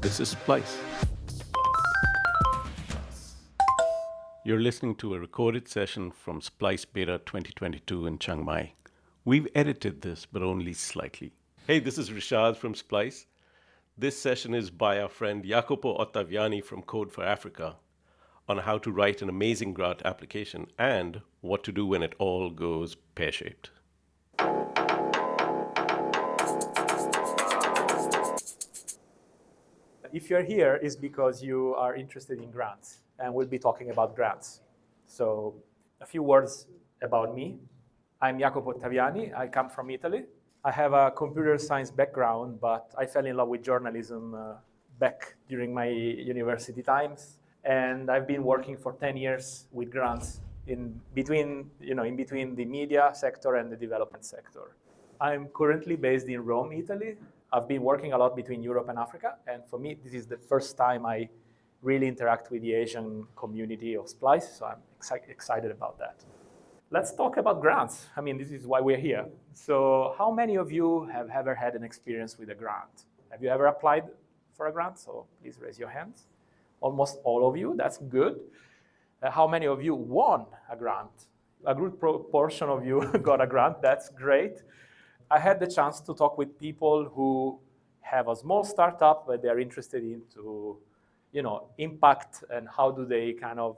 This is Splice. You're listening to a recorded session from Splice Beta 2022 in Chiang Mai. We've edited this, but only slightly. Hey, this is Rishad from Splice. This session is by our friend Jacopo Ottaviani from Code for Africa on how to write an amazing grant application and what to do when it all goes pear-shaped. If you're here, is because you are interested in grants, and we'll be talking about grants. So a few words about me. I'm Jacopo Ottaviani. I come from Italy. I have a computer science background, but I fell in love with journalism back during my university times. And I've been working for 10 years with grants in between the media sector and the development sector. I'm currently based in Rome, Italy. I've been working a lot between Europe and Africa, and for me, this is the first time I really interact with the Asian community of Splice, so I'm excited about that. Let's talk about grants. I mean, this is why we're here. So how many of you have ever had an experience with a grant? Have you ever applied for a grant? So please raise your hands. Almost all of you, that's good. How many of you won a grant? A good proportion of you got a grant, that's great. I had the chance to talk with people who have a small startup, but they're interested into, impact and how do they kind of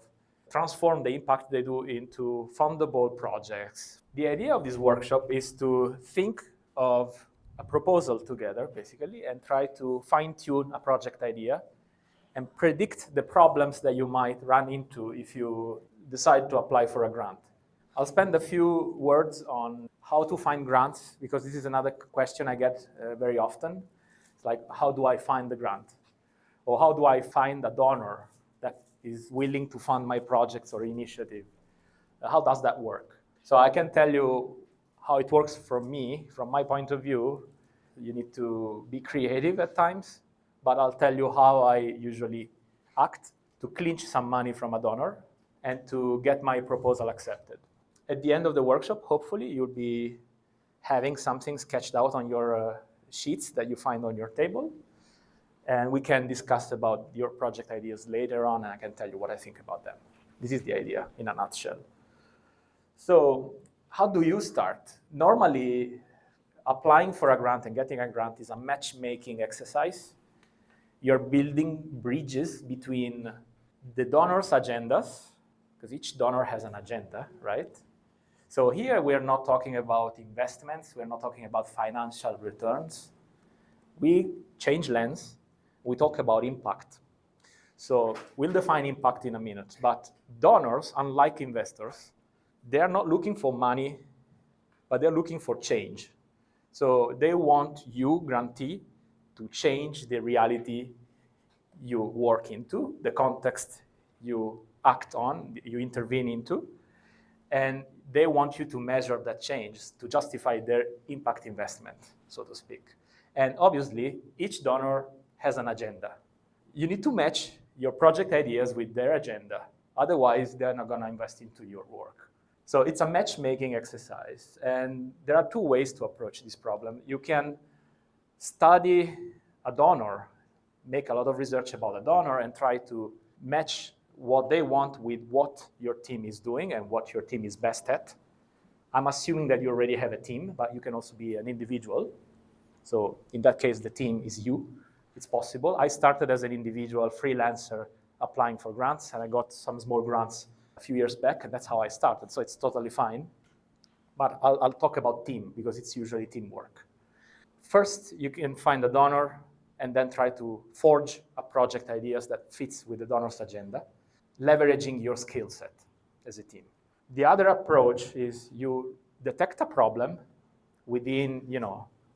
transform the impact they do into fundable projects. The idea of this workshop is to think of a proposal together, basically, and try to fine-tune a project idea and predict the problems that you might run into if you decide to apply for a grant. I'll spend a few words on how to find grants, because this is another question I get very often. It's like, how do I find the grant? Or how do I find a donor that is willing to fund my projects or initiative? How does that work? So I can tell you how it works for me, from my point of view. You need to be creative at times, but I'll tell you how I usually act to clinch some money from a donor and to get my proposal accepted. At the end of the workshop, hopefully, you'll be having something sketched out on your sheets that you find on your table. And we can discuss about your project ideas later on, and I can tell you what I think about them. This is the idea in a nutshell. So how do you start? Normally, applying for a grant and getting a grant is a matchmaking exercise. You're building bridges between the donors' agendas, because each donor has an agenda, right? So here we're not talking about investments, we're not talking about financial returns. We change lens, we talk about impact. So we'll define impact in a minute, but donors, unlike investors, they're not looking for money, but they're looking for change. So they want you, grantee, to change the reality you work into, the context you act on, you intervene into, and they want you to measure that change to justify their impact investment, so to speak. And obviously, each donor has an agenda. You need to match your project ideas with their agenda. Otherwise, they're not going to invest into your work. So it's a matchmaking exercise. And there are two ways to approach this problem. You can study a donor, make a lot of research about a donor, and try to match what they want with what your team is doing and what your team is best at. I'm assuming that you already have a team, but you can also be an individual. So in that case, the team is you. It's possible. I started as an individual freelancer applying for grants, and I got some small grants a few years back, and that's how I started. So it's totally fine. But I'll talk about team, because it's usually teamwork. First, you can find a donor and then try to forge a project ideas that fits with the donor's agenda, leveraging your skill set as a team. The other approach is you detect a problem within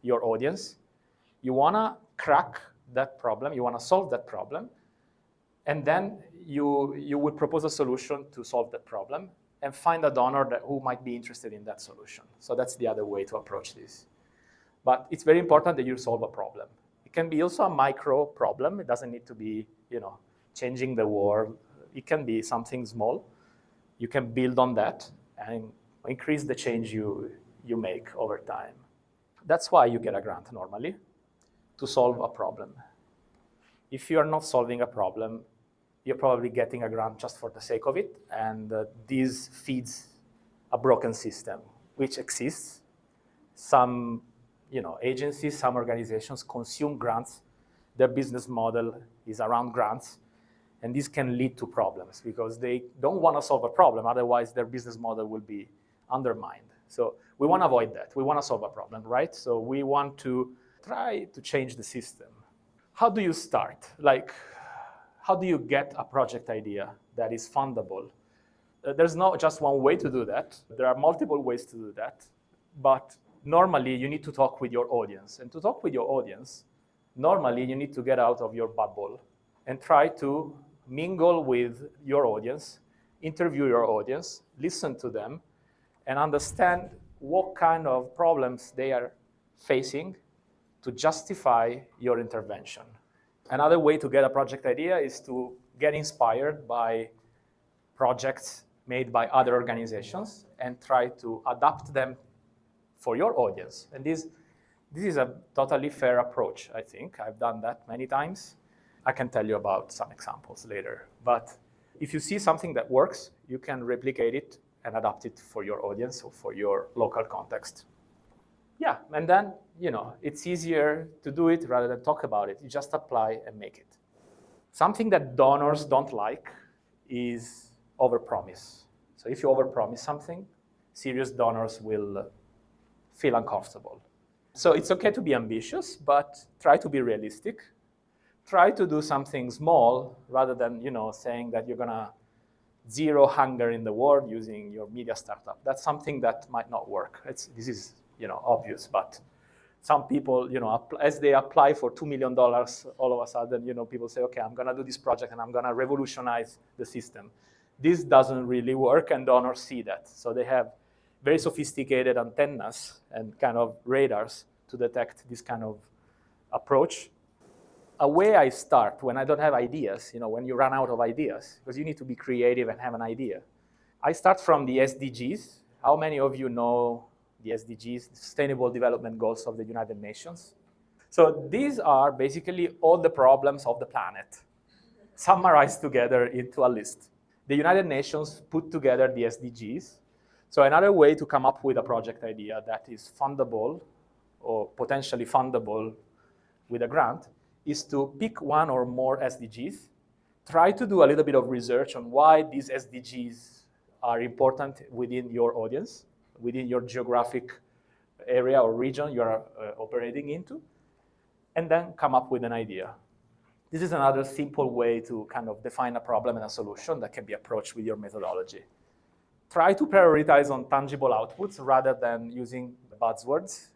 your audience. You want to crack that problem, you want to solve that problem, and then you would propose a solution to solve that problem and find a donor who might be interested in that solution. So that's the other way to approach this. But it's very important that you solve a problem. It can be also a micro problem. It doesn't need to be changing the world. It can be something small. You can build on that and increase the change you make over time. That's why you get a grant normally, to solve a problem. if you're not solving a problem, you're probably getting a grant just for the sake of it, and this feeds a broken system, which exists. Some agencies, some organizations consume grants. Their business model is around grants, and this can lead to problems because they don't want to solve a problem, otherwise their business model will be undermined. So we want to avoid that. We want to solve a problem, right? So we want to try to change the system. How do you start? How do you get a project idea that is fundable? There's not just one way to do that. There are multiple ways to do that. But normally, you need to talk with your audience. And to talk with your audience, normally, you need to get out of your bubble and try to mingle with your audience, interview your audience, listen to them, and understand what kind of problems they are facing to justify your intervention. Another way to get a project idea is to get inspired by projects made by other organizations and try to adapt them for your audience. And this is a totally fair approach, I think. I've done that many times. I can tell you about some examples later. But if you see something that works, you can replicate it and adapt it for your audience or for your local context. Yeah, and then, it's easier to do it rather than talk about it. You just apply and make it. Something that donors don't like is overpromise. So if you overpromise something, serious donors will feel uncomfortable. So it's okay to be ambitious, but try to be realistic. Try to do something small rather than, saying that you're gonna zero hunger in the world using your media startup. That's something that might not work. This is obvious, but some people, as they apply for $2 million, all of a sudden, people say, okay, I'm gonna do this project and I'm gonna revolutionize the system. This doesn't really work, and donors see that. So they have very sophisticated antennas and kind of radars to detect this kind of approach. A way I start when I don't have ideas, when you run out of ideas, because you need to be creative and have an idea. I start from the SDGs. How many of you know the SDGs, the Sustainable Development Goals of the United Nations? So these are basically all the problems of the planet, summarized together into a list. The United Nations put together the SDGs. So another way to come up with a project idea that is fundable or potentially fundable with a grant is to pick one or more SDGs, try to do a little bit of research on why these SDGs are important within your audience, within your geographic area or region you are operating into, and then come up with an idea. This is another simple way to kind of define a problem and a solution that can be approached with your methodology. Try to prioritize on tangible outputs rather than using buzzwords.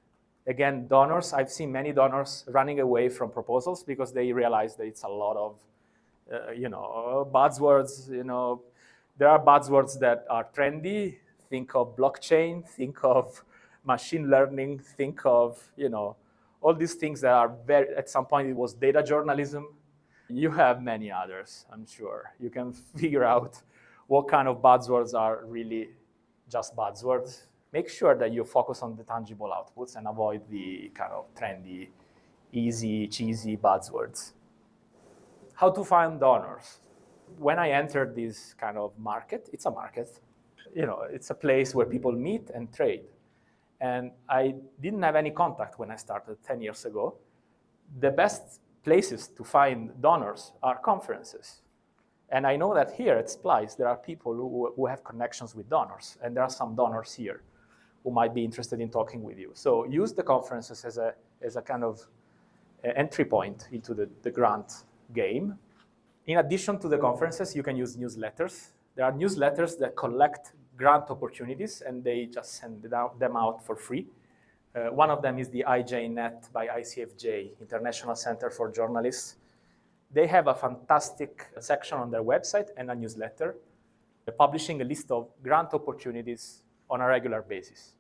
Again, donors, I've seen many donors running away from proposals because they realize that it's a lot of, buzzwords. There are buzzwords that are trendy. Think of blockchain, think of machine learning, think of, all these things that are at some point it was data journalism. You have many others, I'm sure. You can figure out what kind of buzzwords are really just buzzwords. Make sure that you focus on the tangible outputs and avoid the kind of trendy, easy, cheesy buzzwords. How to find donors? When I entered this kind of market, it's a market. It's a place where people meet and trade. And I didn't have any contact when I started 10 years ago. The best places to find donors are conferences. And I know that here at Splice, there are people who have connections with donors, and there are some donors here who might be interested in talking with you. So use the conferences as a kind of entry point into the grant game. In addition to the conferences, you can use newsletters. There are newsletters that collect grant opportunities, and they just send them out for free. One of them is the IJNet by ICFJ, International Center for Journalists. They have a fantastic section on their website and a newsletter publishing a list of grant opportunities on a regular basis.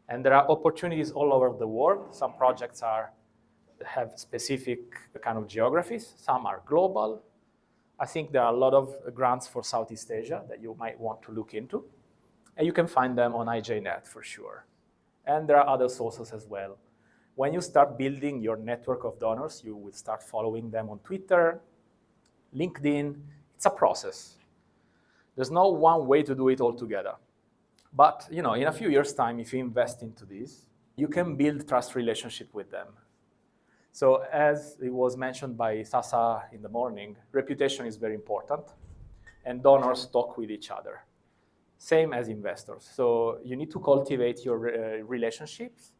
And there are opportunities all over the world. Some projects have specific kind of geographies. Some are global. I think there are a lot of grants for Southeast Asia that you might want to look into. And you can find them on IJNet for sure. And there are other sources as well. When you start building your network of donors, you will start following them on Twitter, LinkedIn. It's a process. There's no one way to do it all together. But in a few years' time, if you invest into this, you can build trust relationship with them. So as it was mentioned by Sasa in the morning, reputation is very important, and donors talk with each other. Same as investors. So you need to cultivate your relationships,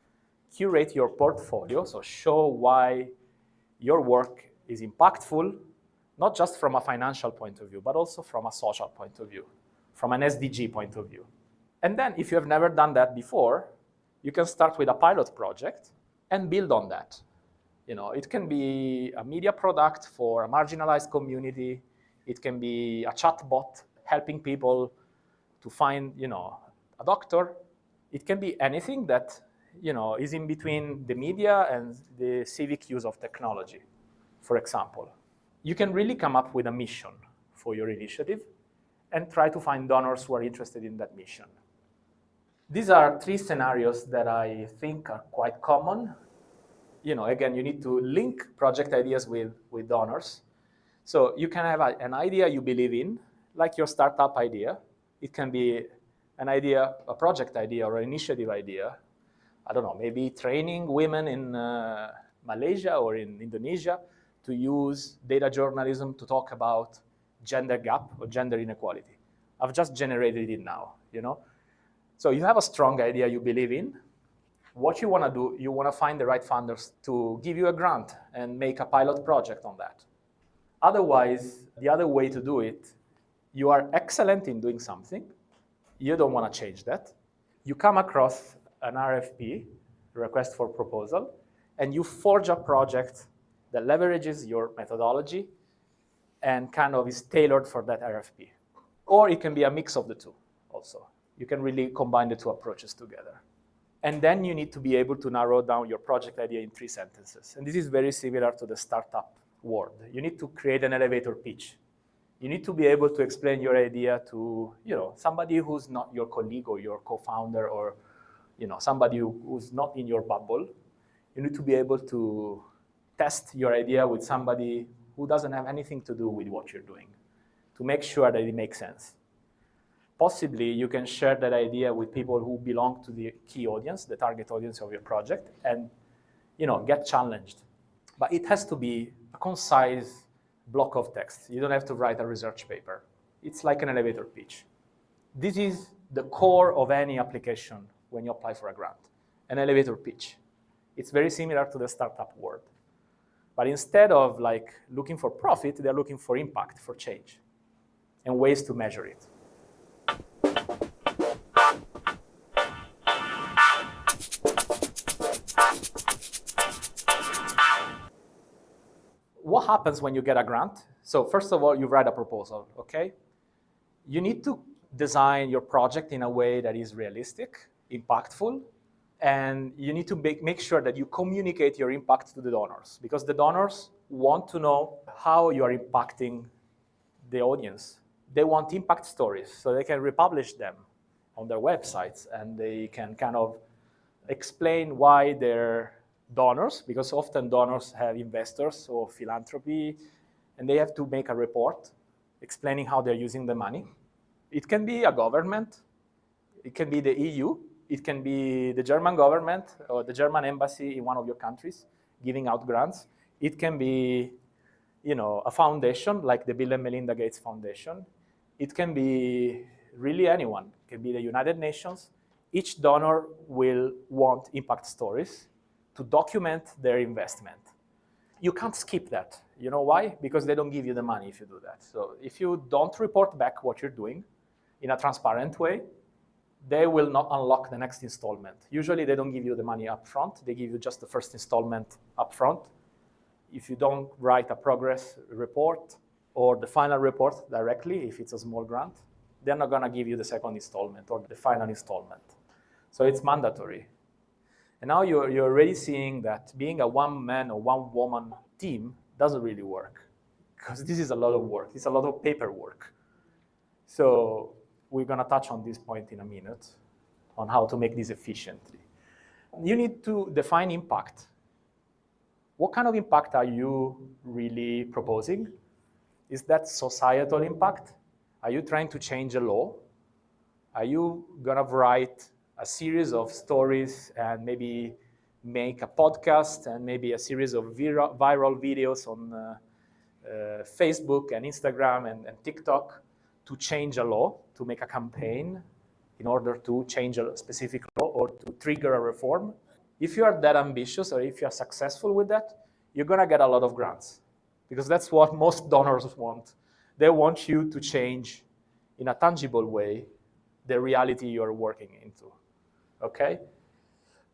curate your portfolio, so show why your work is impactful, not just from a financial point of view, but also from a social point of view, from an SDG point of view. And then if you have never done that before, you can start with a pilot project and build on that. It can be a media product for a marginalized community. It can be a chatbot helping people to find, a doctor. It can be anything that, is in between the media and the civic use of technology, for example. You can really come up with a mission for your initiative and try to find donors who are interested in that mission. These are 3 scenarios that I think are quite common. Again, you need to link project ideas with donors. So you can have an idea you believe in, like your startup idea. It can be an idea, a project idea or an initiative idea. I don't know, maybe training women in Malaysia or in Indonesia to use data journalism to talk about gender gap or gender inequality. I've just generated it now, So you have a strong idea you believe in. What you want to do, you want to find the right funders to give you a grant and make a pilot project on that. Otherwise, the other way to do it, you are excellent in doing something. You don't want to change that. You come across an RFP, request for proposal, and you forge a project that leverages your methodology and kind of is tailored for that RFP. Or it can be a mix of the two also. You can really combine the 2 approaches together. And then you need to be able to narrow down your project idea in 3 sentences. And this is very similar to the startup world. You need to create an elevator pitch. You need to be able to explain your idea to somebody who's not your colleague or your co-founder or somebody who's not in your bubble. You need to be able to test your idea with somebody who doesn't have anything to do with what you're doing to make sure that it makes sense. Possibly, you can share that idea with people who belong to the key audience, the target audience of your project, and get challenged. But it has to be a concise block of text. You don't have to write a research paper. It's like an elevator pitch. This is the core of any application when you apply for a grant, an elevator pitch. It's very similar to the startup world. But instead of looking for profit, they're looking for impact, for change, and ways to measure it. What happens when you get a grant? So first of all, you write a proposal, okay? You need to design your project in a way that is realistic, impactful, and you need to make sure that you communicate your impact to the donors, because the donors want to know how you are impacting the audience. They want impact stories, so they can republish them on their websites, and they can kind of explain why they're donors, because often donors have investors or philanthropy, and they have to make a report explaining how they're using the money. It can be a government, it can be the EU, it can be the German government or the German embassy in one of your countries giving out grants. It can be, a foundation like the Bill and Melinda Gates Foundation. It can be really anyone. It can be the United Nations. Each donor will want impact stories to document their investment. You can't skip that. You know why? Because they don't give you the money if you do that. So if you don't report back what you're doing in a transparent way, they will not unlock the next installment. Usually they don't give you the money up front. They give you just the first installment up front. If you don't write a progress report or the final report directly, if it's a small grant, they're not going to give you the second installment or the final installment. So it's mandatory. And now you're already seeing that being a one-man or one-woman team doesn't really work, because this is a lot of work. It's a lot of paperwork. So we're going to touch on this point in a minute, on how to make this efficiently. You need to define impact. What kind of impact are you really proposing? Is that societal impact? Are you trying to change a law? Are you gonna write a series of stories and maybe make a podcast and maybe a series of viral videos on Facebook and Instagram and TikTok to change a law, to make a campaign in order to change a specific law or to trigger a reform? If you are that ambitious or if you are successful with that, you're gonna get a lot of grants because that's what most donors want. They want you to change in a tangible way the reality you're working into, okay?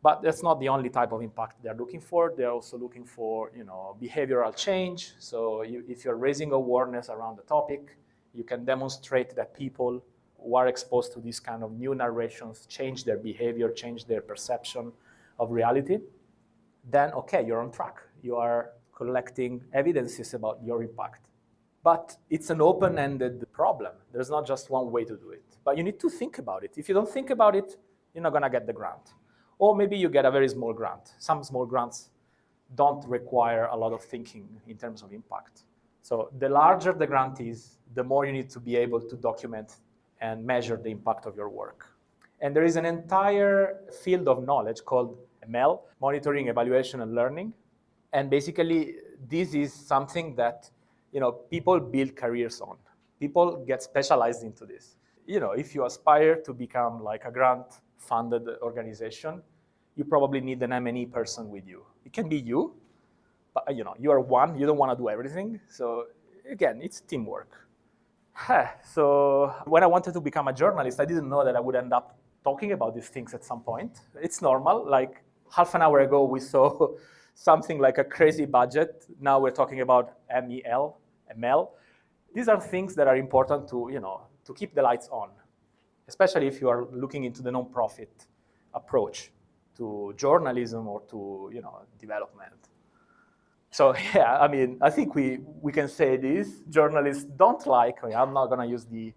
But that's not the only type of impact they're looking for. They're also looking for, behavioral change. So if you're raising awareness around the topic, you can demonstrate that people who are exposed to these kind of new narrations change their behavior, change their perception of reality, then okay, you're on track. You are collecting evidences about your impact. But it's an open-ended problem. There's not just one way to do it. But you need to think about it. If you don't think about it, you're not gonna get the grant. Or maybe you get a very small grant. Some small grants don't require a lot of thinking in terms of impact. So the larger the grant is, the more you need to be able to document and measure the impact of your work. And there is an entire field of knowledge called ML, Monitoring, Evaluation, and Learning. And basically, this is something that people build careers on. People get specialized into this. If you aspire to become like a grant-funded organization, you probably need an M&E person with you. It can be you, but you are one. You don't want to do everything. So again, it's teamwork. So when I wanted to become a journalist, I didn't know that I would end up talking about these things at some point. It's normal. Like half an hour ago, we saw something like a crazy budget. Now we're talking about MEL, ML. These are things that are important to keep the lights on, especially if you are looking into the non-profit approach to journalism or to development. So yeah, I think we can say this. Journalists don't like, I'm not gonna use the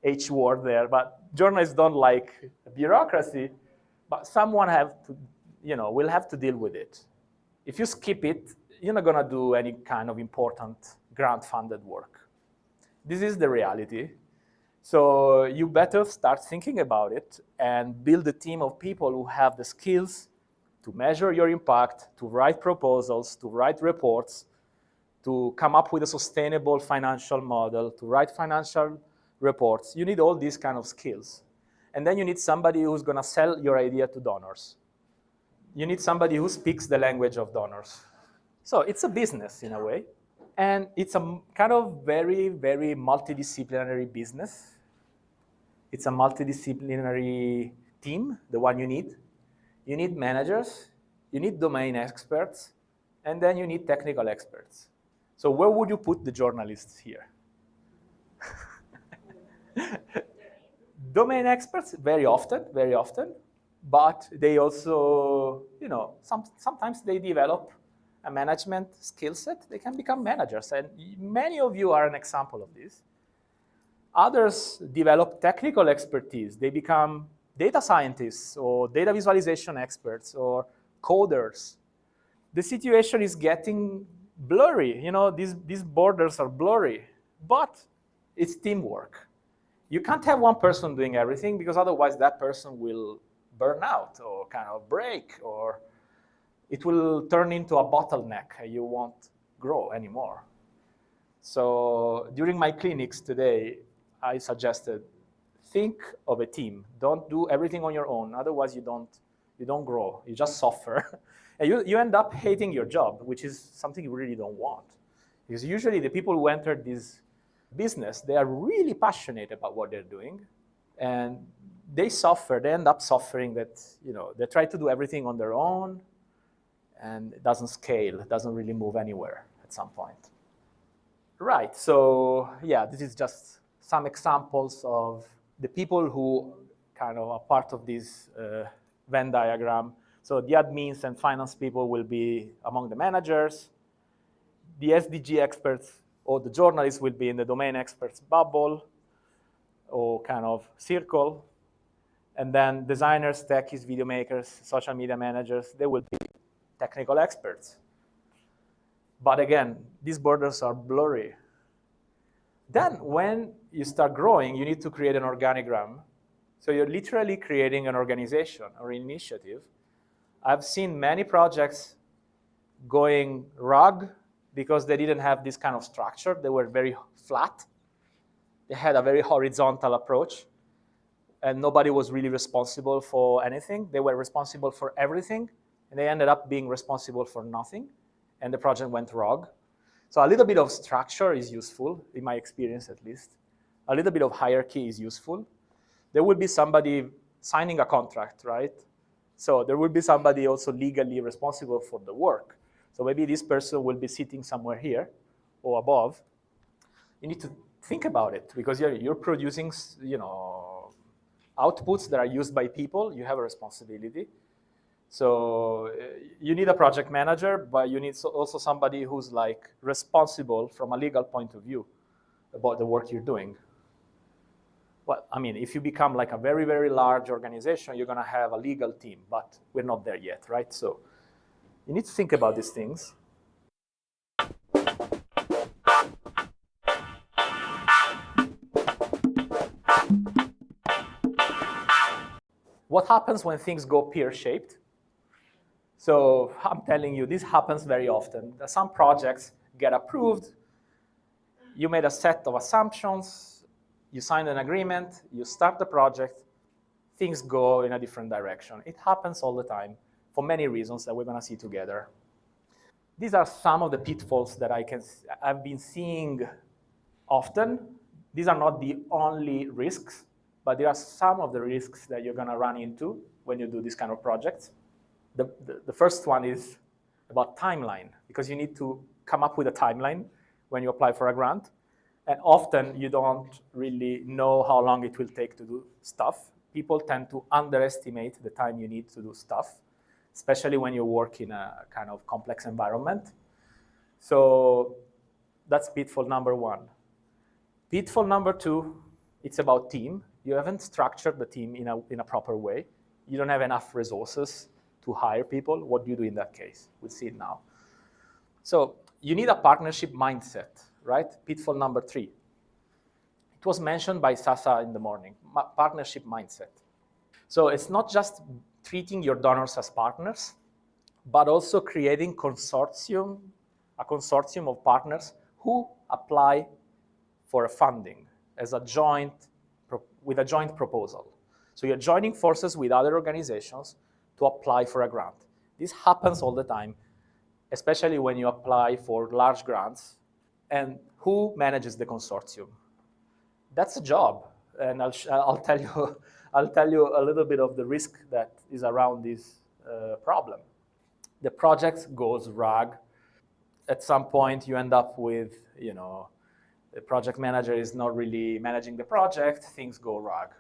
H word there, but journalists don't like bureaucracy, but someone will have to deal with it. If you skip it, you're not gonna do any kind of important grant-funded work. This is the reality. So you better start thinking about it and build a team of people who have the skills to measure your impact, to write proposals, to write reports, to come up with a sustainable financial model, to write financial reports. You need all these kind of skills. And then you need somebody who's gonna sell your idea to donors. You need somebody who speaks the language of donors. So it's a business in a way. And it's a kind of very, very multidisciplinary business. It's a multidisciplinary team, the one you need. You need managers, you need domain experts, and then you need technical experts. So where would you put the journalists here? Domain experts, very often, but they also, sometimes they develop a management skill set. They can become managers, and many of you are an example of this. Others develop technical expertise. They become data scientists or data visualization experts or coders. The situation is getting blurry. These borders are blurry, but it's teamwork. You can't have one person doing everything because otherwise that person will burn out or kind of break, or it will turn into a bottleneck and you won't grow anymore. So during my clinics today, I suggested, think of a team. Don't do everything on your own. Otherwise, you don't grow. You just suffer. And you end up hating your job, which is something you really don't want. Because usually the people who enter this business, they are really passionate about what they're doing. And they suffer. They end up suffering that, they try to do everything on their own. And it doesn't scale. It doesn't really move anywhere at some point. Right. So yeah, this is just some examples of the people who kind of are part of this Venn diagram. So the admins and finance people will be among the managers. The SDG experts or the journalists will be in the domain experts bubble or kind of circle. And then designers, techies, video makers, social media managers, they will be technical experts. But again, these borders are blurry. Then when you start growing, you need to create an organigram. So you're literally creating an organization or initiative. I've seen many projects going rogue because they didn't have this kind of structure. They were very flat. They had a very horizontal approach, and nobody was really responsible for anything. They were responsible for everything, and they ended up being responsible for nothing, and the project went rogue. So a little bit of structure is useful, in my experience at least. A little bit of hierarchy is useful. There will be somebody signing a contract, right? So there will be somebody also legally responsible for the work. So maybe this person will be sitting somewhere here or above. You need to think about it because you're producing, outputs that are used by people. You have a responsibility. So you need a project manager, but you need also somebody who's like responsible from a legal point of view about the work you're doing. Well, I mean, if you become like a very, very large organization, you're going to have a legal team, but we're not there yet, right? So you need to think about these things. What happens when things go pear-shaped? So I'm telling you, this happens very often. Some projects get approved. You made a set of assumptions. You signed an agreement. You start the project. Things go in a different direction. It happens all the time for many reasons that we're going to see together. These are some of the pitfalls that I've been seeing often. These are not the only risks, but there are some of the risks that you're going to run into when you do this kind of projects. The first one is about timeline, because you need to come up with a timeline when you apply for a grant. And often you don't really know how long it will take to do stuff. People tend to underestimate the time you need to do stuff, especially when you work in a kind of complex environment. So that's pitfall number one. Pitfall number two, it's about team. You haven't structured the team in a proper way. You don't have enough resources to hire people. What do you do in that case? We'll see it now. So you need a partnership mindset, right? Pitfall number three. It was mentioned by Sasa in the morning, partnership mindset. So it's not just treating your donors as partners, but also creating a consortium of partners who apply for a funding as with a joint proposal. So you're joining forces with other organizations to apply for a grant. This happens all the time, especially when you apply for large grants. And who manages the consortium? That's a job, and I'll tell you a little bit of the risk that is around this problem. The project goes rogue. At some point, you end up with, the project manager is not really managing the project. Things go rogue.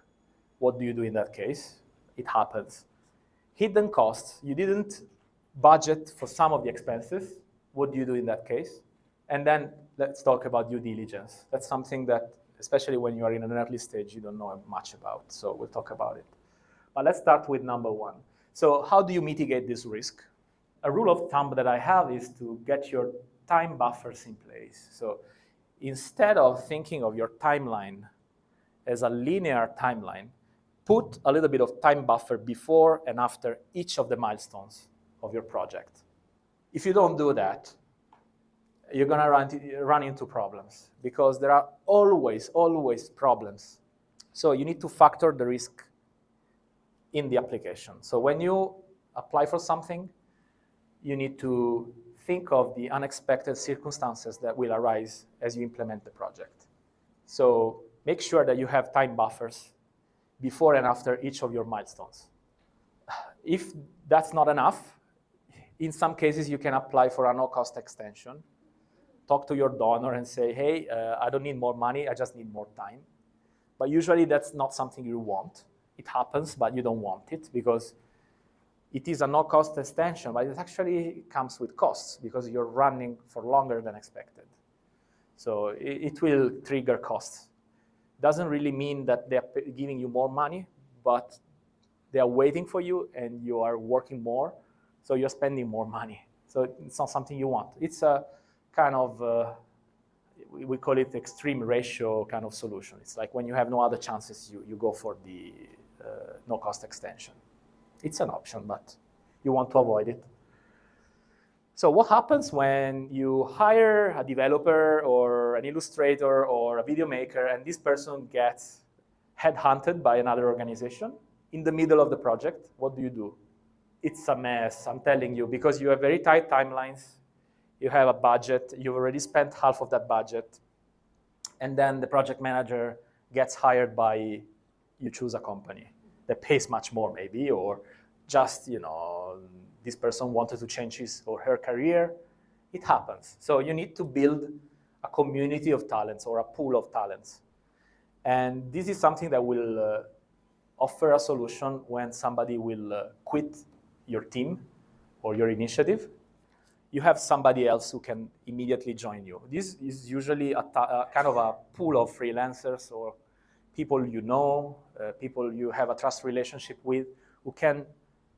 What do you do in that case? It happens. Hidden costs. You didn't budget for some of the expenses. What do you do in that case? And then let's talk about due diligence. That's something that, especially when you are in an early stage, you don't know much about. So we'll talk about it. But let's start with number one. So how do you mitigate this risk? A rule of thumb that I have is to get your time buffers in place. So instead of thinking of your timeline as a linear timeline, put a little bit of time buffer before and after each of the milestones of your project. If you don't do that, you're going to run into problems because there are always problems. So you need to factor the risk in the application. So when you apply for something, you need to think of the unexpected circumstances that will arise as you implement the project. So make sure that you have time buffers before and after each of your milestones. If that's not enough, in some cases you can apply for a no-cost extension. Talk to your donor and say, hey, I don't need more money, I just need more time. But usually that's not something you want. It happens, but you don't want it because it is a no-cost extension, but it actually comes with costs because you're running for longer than expected. So it will trigger costs. Doesn't really mean that they're giving you more money, but They are waiting for you, and you are working more, so you're spending more money. So it's not something you want. It's a kind of, we call it extreme ratio kind of solution. It's like when you have no other chances, you go for the no-cost extension. It's an option, but you want to avoid it. So what happens when you hire a developer or an illustrator or a video maker, and this person gets headhunted by another organization in the middle of the project? What do? It's a mess, I'm telling you, because you have very tight timelines. You have a budget. You've already spent half of that budget. And then the project manager gets hired by, you choose a company that pays much more maybe, or just, this person wanted to change his or her career. It happens. So you need to build a community of talents or a pool of talents. And this is something that will offer a solution when somebody will quit your team or your initiative. You have somebody else who can immediately join you. This is usually a kind of a pool of freelancers or people you know, people you have a trust relationship with, who can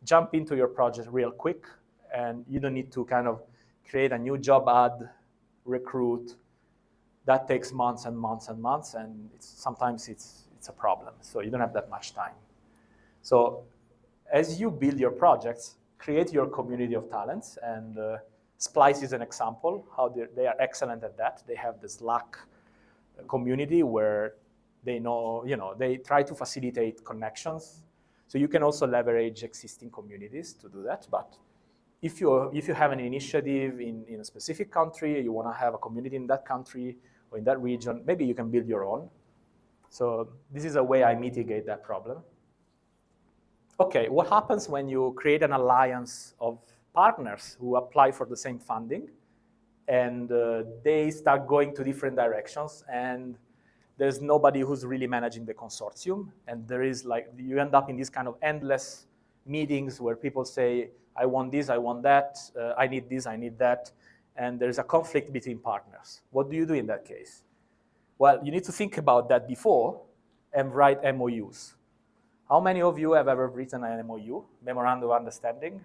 jump into your project real quick, and you don't need to kind of create a new job ad, recruit. That takes months and months and months, and sometimes it's a problem. So you don't have that much time. So as you build your projects, create your community of talents, and Splice is an example how they are excellent at that. They have the Slack community where they know, they try to facilitate connections. So you can also leverage existing communities to do that. But if you have an initiative in a specific country, you want to have a community in that country or in that region, maybe you can build your own. So this is a way I mitigate that problem. Okay, what happens when you create an alliance of partners who apply for the same funding, and they start going to different directions, and there's nobody who's really managing the consortium, and you end up in these kind of endless meetings where people say, I want this, I want that, I need this, I need that, and there's a conflict between partners. What do you do in that case? Well, you need to think about that before and write MOUs. How many of you have ever written an MOU, Memorandum of Understanding?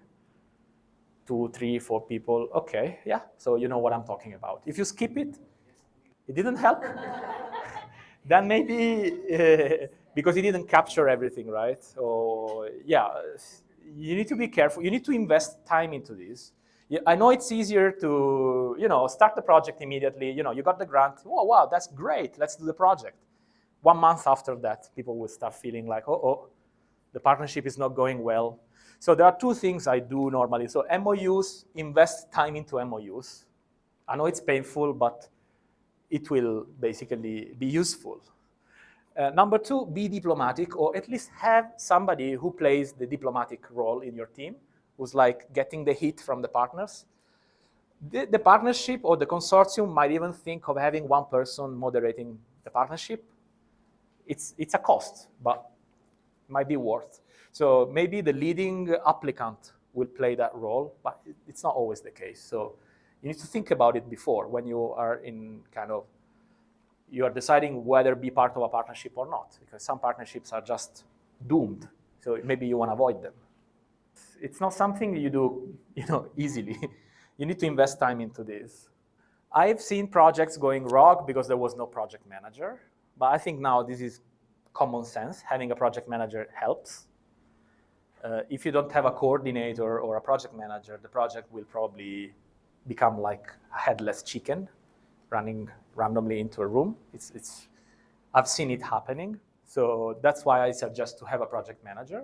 2, 3, 4 people. Okay, yeah, so you know what I'm talking about. If you skip it, it didn't help. Then maybe because it didn't capture everything, right? Or yeah, you need to be careful. You need to invest time into this. I know it's easier to start the project immediately. You got the grant. Oh wow, that's great. Let's do the project. 1 month after that, people will start feeling like, the partnership is not going well. So there are 2 things I do normally. So MOUs, invest time into MOUs. I know it's painful, but it will basically be useful. Number 2, be diplomatic, or at least have somebody who plays the diplomatic role in your team, who's like getting the heat from the partners. The partnership or the consortium might even think of having one person moderating the partnership. It's a cost, but it might be worth. So maybe the leading applicant will play that role, but it's not always the case. So you need to think about it before when you are you are deciding whether be part of a partnership or not, because some partnerships are just doomed. So maybe you want to avoid them. It's not something you do, easily. You need to invest time into this. I've seen projects going wrong because there was no project manager, but I think now this is common sense. Having a project manager helps. If you don't have a coordinator or a project manager, the project will probably become like a headless chicken running randomly into a room. I've seen it happening. So that's why I suggest to have a project manager.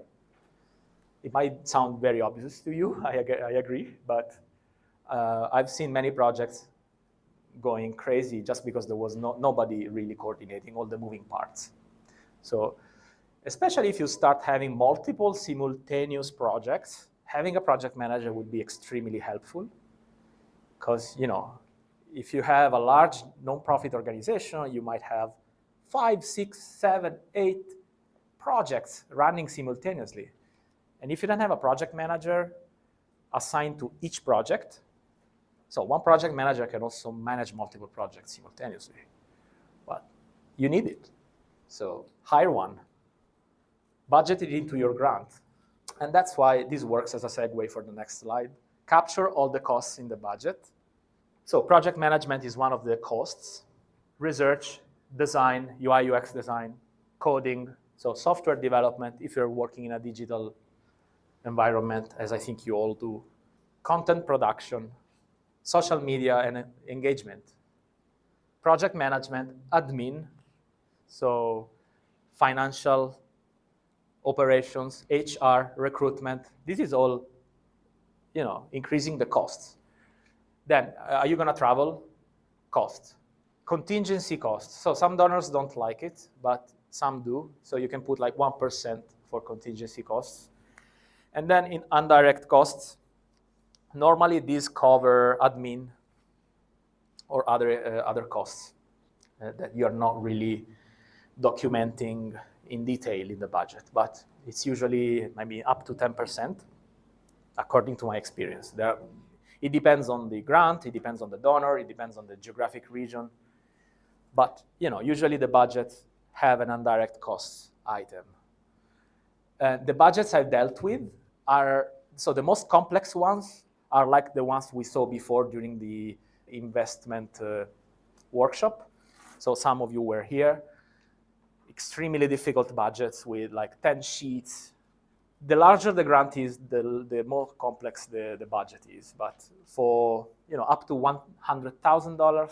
It might sound very obvious to you, I agree, but I've seen many projects going crazy just because there was nobody really coordinating all the moving parts. So especially if you start having multiple simultaneous projects, having a project manager would be extremely helpful, because if you have a large nonprofit organization, you might have 5, 6, 7, 8 projects running simultaneously. And if you don't have a project manager assigned to each project, so one project manager can also manage multiple projects simultaneously, but you need it. So hire one, budget it into your grant. And that's why this works as a segue for the next slide. Capture all the costs in the budget. So project management is one of the costs. Research, design, UI, UX design, coding, so software development if you're working in a digital environment, as I think you all do. Content production, social media and engagement. Project management, admin, so financial, operations, HR, recruitment. This is all, increasing the costs. Then, are you going to travel? Cost. Contingency costs. So some donors don't like it, but some do. So you can put like 1% for contingency costs. And then in indirect costs, normally these cover admin or other costs that you're not really documenting in detail in the budget, but it's usually maybe up to 10%, according to my experience. It depends on the grant, it depends on the donor, it depends on the geographic region, but usually the budgets have an indirect costs item. The budgets I've dealt with so the most complex ones are like the ones we saw before during the investment workshop. So some of you were here. Extremely difficult budgets with like 10 sheets. The larger the grant is, the more complex the budget is. But for up to $100,000,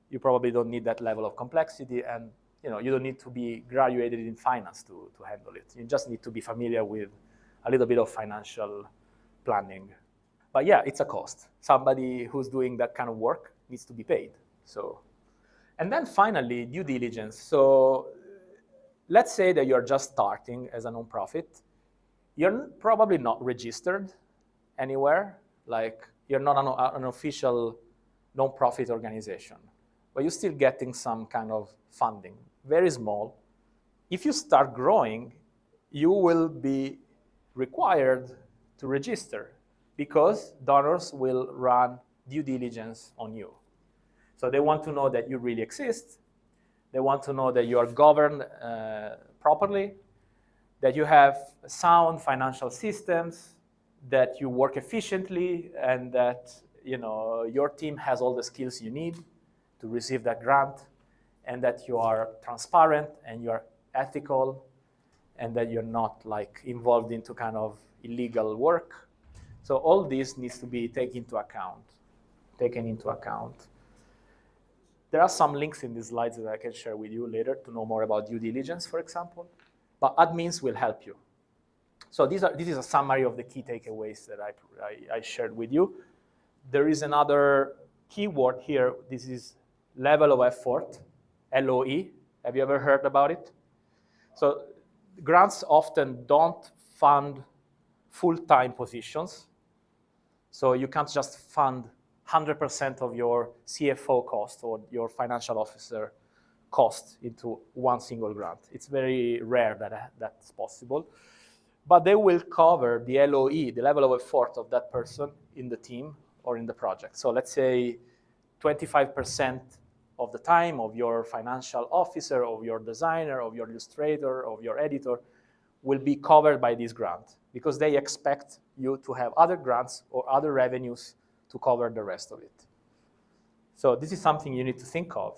you probably don't need that level of complexity, and you don't need to be graduated in finance to handle it. You just need to be familiar with a little bit of financial planning. But yeah, it's a cost. Somebody who's doing that kind of work needs to be paid. And then finally, due diligence. So let's say that you're just starting as a nonprofit. You're probably not registered anywhere. Like you're not an official nonprofit organization, but you're still getting some kind of funding, very small. If you start growing, you will be required to register because donors will run due diligence on you. So they want to know that you really exist. They want to know that you are governed properly, that you have sound financial systems, that you work efficiently, and that your team has all the skills you need to receive that grant, and that you are transparent and you are ethical, and that you're not like involved into kind of illegal work. So all this needs to be taken into account. There are some links in these slides that I can share with you later to know more about due diligence, for example. But admins will help you. So this is a summary of the key takeaways that I shared with you. There is another keyword here. This is level of effort, LOE. Have you ever heard about it? So grants often don't fund full-time positions. So you can't just fund 100% of your CFO cost or your financial officer cost into one single grant. It's very rare that that's possible. But they will cover the LOE, the level of effort of that person in the team or in the project. So let's say 25% of the time of your financial officer, of your designer, of your illustrator, of your editor will be covered by this grant because they expect you to have other grants or other revenues to cover the rest of it. So this is something you need to think of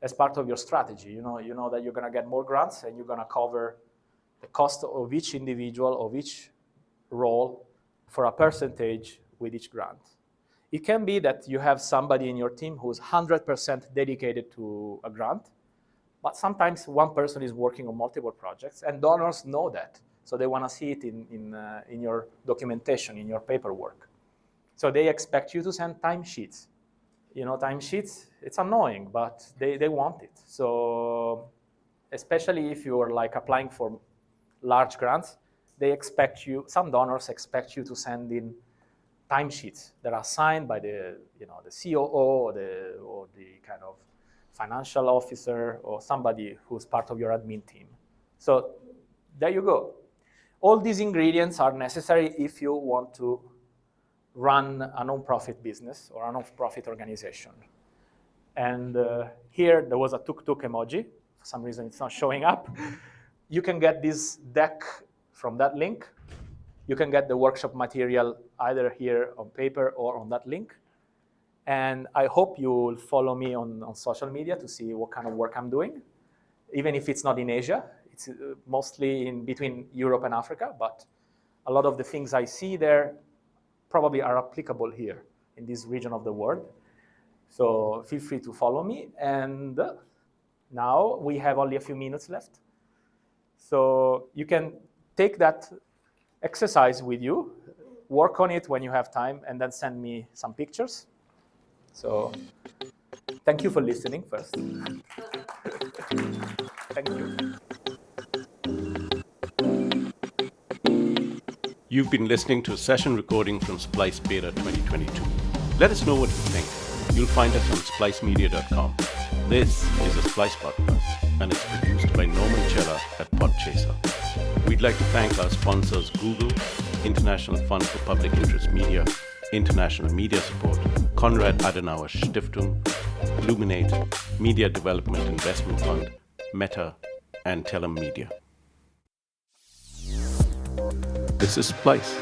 as part of your strategy. You know that you're going to get more grants and you're going to cover the cost of each individual, of each role for a percentage with each grant. It can be that you have somebody in your team who's 100% dedicated to a grant, but sometimes one person is working on multiple projects, and donors know that. So they want to see it in your documentation, in your paperwork. So they expect you to send timesheets. Timesheets, it's annoying, but they want it. So especially if you're like applying for large grants, some donors expect you to send in timesheets that are signed by the COO or the kind of financial officer or somebody who's part of your admin team. So there you go. All these ingredients are necessary if you want to run a non-profit business or a non-profit organization. And here there was a tuk-tuk emoji. For some reason it's not showing up. You can get this deck from that link. You can get the workshop material either here on paper or on that link. And I hope you'll follow me on social media to see what kind of work I'm doing, even if it's not in Asia. It's mostly in between Europe and Africa, but a lot of the things I see there probably are applicable here in this region of the world. So feel free to follow me. And now we have only a few minutes left. So you can take that exercise with you, work on it when you have time, and then send me some pictures. So thank you for listening first. Thank you. You've been listening to a session recording from Splice Beta 2022. Let us know what you think. You'll find us on splicemedia.com. This is a Splice podcast, and it's produced by Norman Chella at Podchaser. We'd like to thank our sponsors Google, International Fund for Public Interest Media, International Media Support, Konrad Adenauer Stiftung, Luminate, Media Development Investment Fund, Meta, and Telem Media. This is Splice.